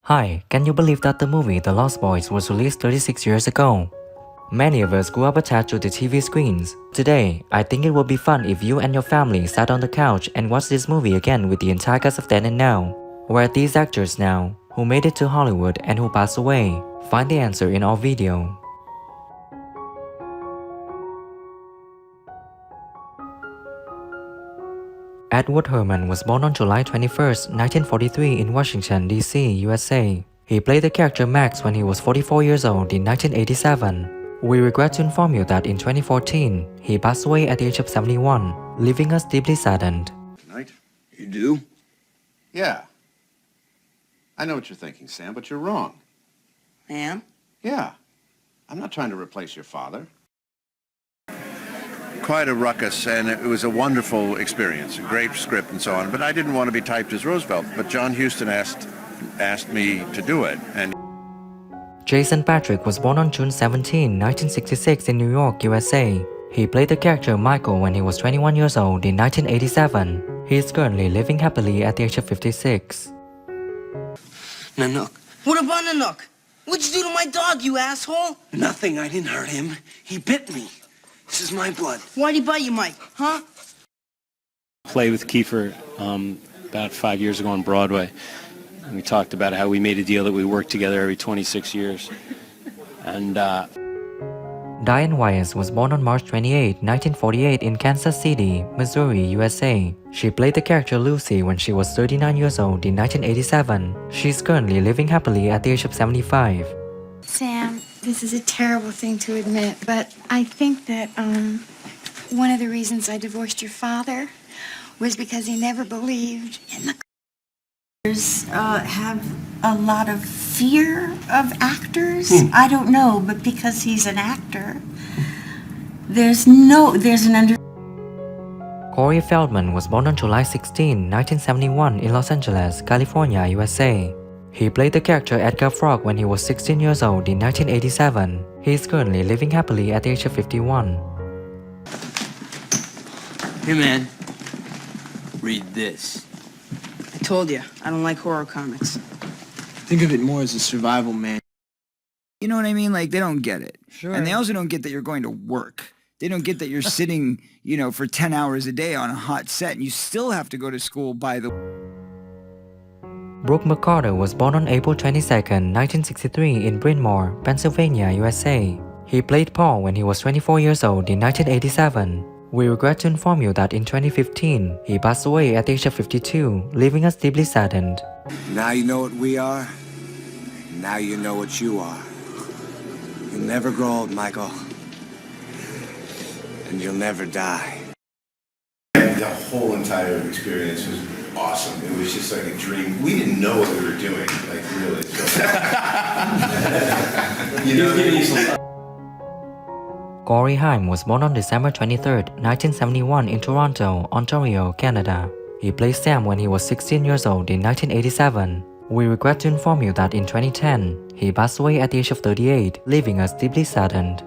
Hi, can you believe that the movie The Lost Boys was released 36 years ago? Many of us grew up attached to the TV screens. Today, I think it would be fun if you and your family sat on the couch and watched this movie again with the entire cast of then and now. Where are these actors now? Who made it to Hollywood and who passed away? Find the answer in our video. Edward Herrmann was born on July 21, 1943 in Washington, D.C., USA. He played the character Max when he was 44 years old in 1987. We regret to inform you that in 2014, he passed away at the age of 71, leaving us deeply saddened. Night. You do? Yeah. I know what you're thinking, Sam, but you're wrong. Ma'am? Yeah. I'm not trying to replace your father. Quite a ruckus, and it was a wonderful experience, a great script and so on, but I didn't want to be typed as Roosevelt, but John Huston asked me to do it, and Jason Patric was born on June 17, 1966 in New York, USA. He played the character Michael when he was 21 years old in 1987. He is currently living happily at the age of 56. Nanook. What about Nanook? What'd you do to my dog, you asshole? Nothing. I didn't hurt him. He bit me. This is my blood. Why'd he bite you, Mike? Huh? Played with Kiefer about 5 years ago on Broadway. And we talked about how we made a deal that we worked together every 26 years. And Diane Wise was born on March 28, 1948 in Kansas City, Missouri, USA. She played the character Lucy when she was 39 years old in 1987. She is currently living happily at the age of 75. Sam, this is a terrible thing to admit, but I think that one of the reasons I divorced your father was because he never believed in the have a lot of fear of actors. I don't know, but because he's an actor, there's an under. Corey Feldman was born on July 16, 1971 in Los Angeles, California, USA. He played the character Edgar Frog when he was 16 years old in 1987. He is currently living happily at the age of 51. Hey, man. Read this. I told you, I don't like horror comics. Think of it more as a survival man. You know what I mean? Like, they don't get it. Sure. And they also don't get that you're going to work. They don't get that you're sitting, for 10 hours a day on a hot set, and you still have to go to school by the... Brooke McCarter was born on April 22, 1963 in Bryn Mawr, Pennsylvania, USA. He played Paul when he was 24 years old in 1987. We regret to inform you that in 2015, he passed away at the age of 52, leaving us deeply saddened. Now you know what we are. Now you know what you are. You'll never grow old, Michael. And you'll never die. The whole entire experience was awesome. It was just like a dream. We didn't know what we were doing, like really. So. Corey Haim was born on December 23, 1971 in Toronto, Ontario, Canada. He played Sam when he was 16 years old in 1987. We regret to inform you that in 2010, he passed away at the age of 38, leaving us deeply saddened.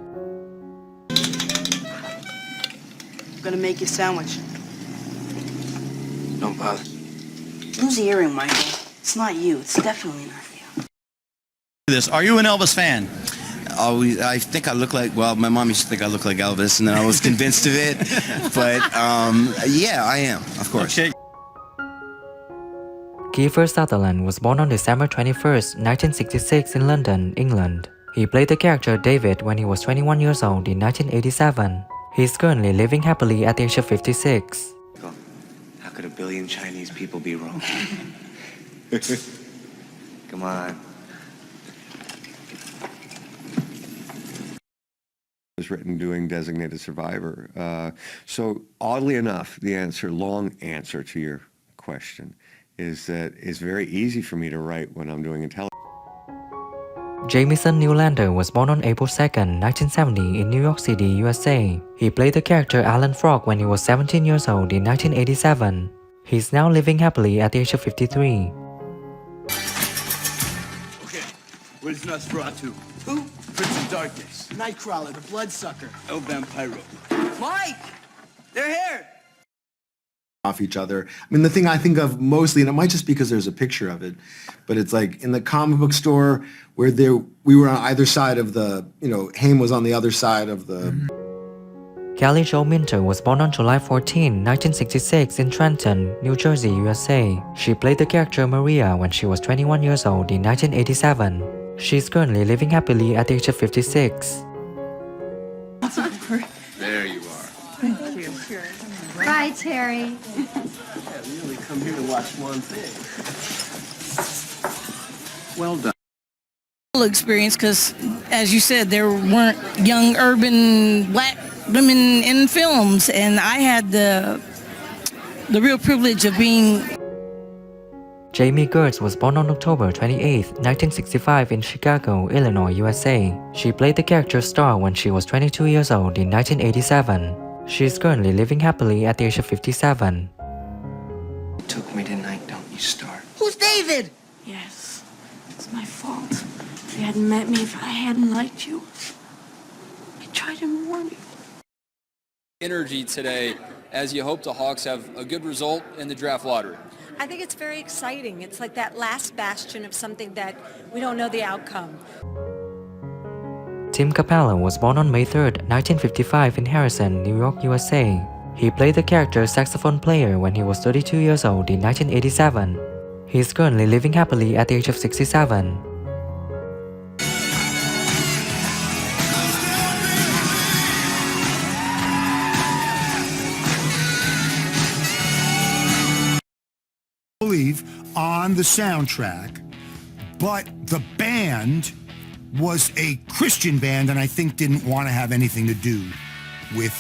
I'm gonna make you a sandwich. Don't bother. Who's the earring, Michael? It's not you. It's definitely not you. Are you an Elvis fan? I think I look like, well, my mom used to think I look like Elvis, and then I was convinced of it. But, yeah, I am, of course. Okay. Kiefer Sutherland was born on December 21, 1966 in London, England. He played the character David when he was 21 years old in 1987. He is currently living happily at the age of 56. How could a billion Chinese people be wrong? Come on. Was written doing Designated Survivor. So oddly enough, the long answer to your question is that it's very easy for me to write when I'm doing intelligence. Jamison Newlander was born on April 2, 1970 in New York City, USA. He played the character Alan Frog when he was 17 years old in 1987. He is now living happily at the age of 53. Okay, where's Nosferatu? Who? Prince of Darkness. Nightcrawler, the bloodsucker. El Vampiro. Mike! They're here! off each other. I mean, the thing I think of mostly, and it might just be because there's a picture of it, but it's like in the comic book store where we were on either side of the, Haim was on the other side of the... Kelly Jo Minter was born on July 14, 1966 in Trenton, New Jersey, USA. She played the character Maria when she was 21 years old in 1987. She's currently living happily at the age of 56. There you are. Thank you. Bye, Terry. Yeah, we only come here to watch one thing. Well done. Experience, because as you said, there weren't young urban black women in films, and I had the real privilege of being... Jami Gertz was born on October 28, 1965 in Chicago, Illinois, USA. She played the character Star when she was 22 years old in 1987. She is currently living happily at the age of 57. You took me tonight, don't you, Star? Who's David? Yes, it's my fault. If you hadn't met me, if I hadn't liked you, I tried to warn you. Energy today, as you hope the Hawks have a good result in the draft lottery. I think it's very exciting. It's like that last bastion of something that we don't know the outcome. Tim Cappella was born on May 3, 1955 in Harrison, New York, USA. He played the character saxophone player when he was 32 years old in 1987. He is currently living happily at the age of 67. On the soundtrack, but the band was a Christian band and I think didn't want to have anything to do with...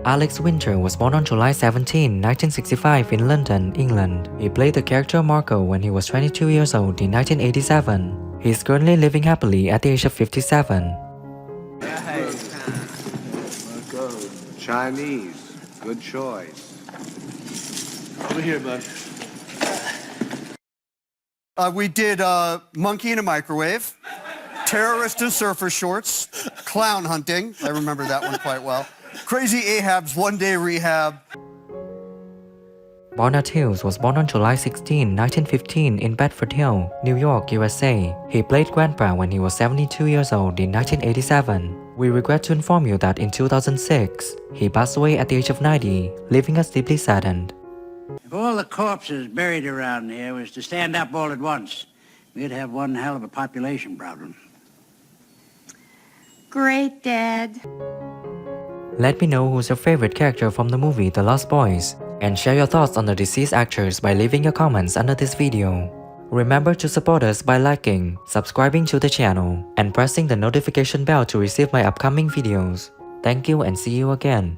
Alex Winter was born on July 17, 1965 in London, England. He played the character Marco when he was 22 years old in 1987. He is currently living happily at the age of 57. Chinese, good choice. Over here, bud. We did Monkey in a Microwave, Terrorist in Surfer Shorts, Clown Hunting, I remember that one quite well, Crazy Ahab's One Day Rehab. Barnard Hughes was born on July 16, 1915 in Bedford Hill, New York, USA. He played Grandpa when he was 72 years old in 1987. We regret to inform you that in 2006, he passed away at the age of 90, leaving us deeply saddened. If all the corpses buried around here was to stand up all at once, we'd have one hell of a population problem. Great, Dad. Let me know who's your favorite character from the movie The Lost Boys, and share your thoughts on the deceased actors by leaving your comments under this video. Remember to support us by liking, subscribing to the channel, and pressing the notification bell to receive my upcoming videos. Thank you and see you again.